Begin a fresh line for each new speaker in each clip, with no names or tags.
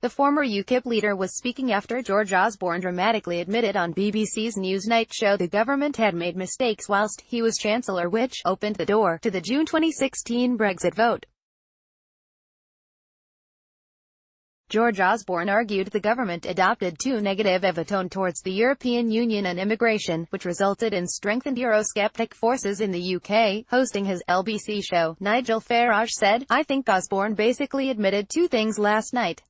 The former Ukip leader was speaking after George Osborne dramatically admitted on BBC's Newsnight show the government had made mistakes whilst he was Chancellor, which opened the door to the June 2016 Brexit vote. George Osborne argued the government adopted too negative of a tone towards the European Union and immigration, which resulted in strengthened eurosceptic forces in the UK. Hosting his LBC show, Nigel Farage said, "I think Osborne basically admitted two things last night.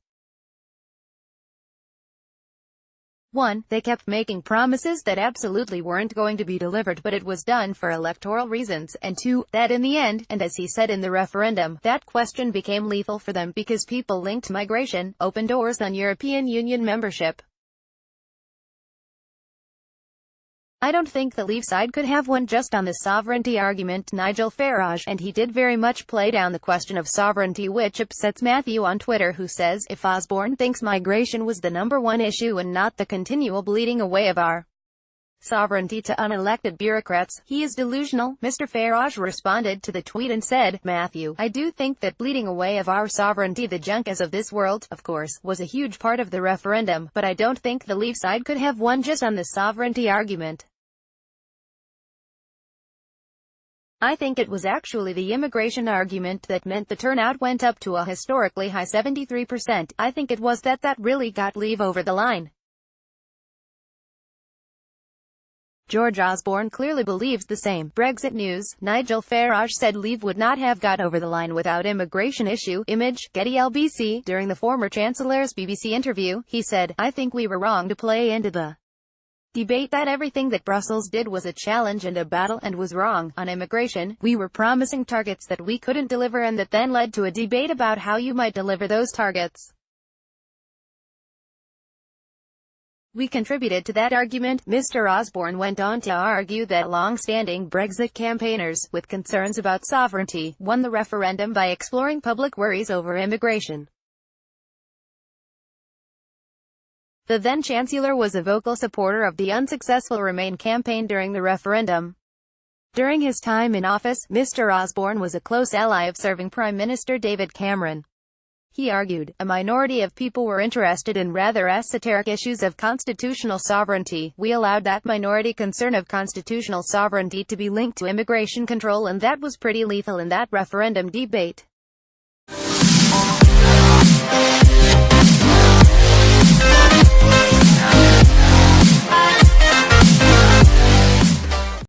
1. They kept making promises that absolutely weren't going to be delivered, but it was done for electoral reasons, and 2. That in the end, and as he said in the referendum, that question became lethal for them because people linked migration, open doors on European Union membership. I don't think the Leave side could have won just on the sovereignty argument," Nigel Farage, and he did very much play down the question of sovereignty, which upsets Matthew on Twitter, who says, if Osborne thinks migration was the #1 issue and not the continual bleeding away of our sovereignty to unelected bureaucrats, he is delusional. Mr. Farage responded to the tweet and said, "Matthew, I do think that bleeding away of our sovereignty, the junkas of this world, of course, was a huge part of the referendum, but I don't think the Leave side could have won just on the sovereignty argument. I think it was actually the immigration argument that meant the turnout went up to a historically high 73%. I think it was that really got Leave over the line." George Osborne clearly believes the same. Brexit news, Nigel Farage said Leave would not have got over the line without immigration issue. Image, Getty LBC. During the former Chancellor's BBC interview, he said, "I think we were wrong to play into the debate that everything that Brussels did was a challenge and a battle, and was wrong. On immigration, we were promising targets that we couldn't deliver, and that then led to a debate about how you might deliver those targets. We contributed to that argument." Mr. Osborne went on to argue that long-standing Brexit campaigners, with concerns about sovereignty, won the referendum by exploring public worries over immigration. The then-Chancellor was a vocal supporter of the unsuccessful Remain campaign during the referendum. During his time in office, Mr. Osborne was a close ally of serving Prime Minister David Cameron. He argued, a minority of people were interested in rather esoteric issues of constitutional sovereignty. We allowed that minority concern of constitutional sovereignty to be linked to immigration control, and that was pretty lethal in that referendum debate.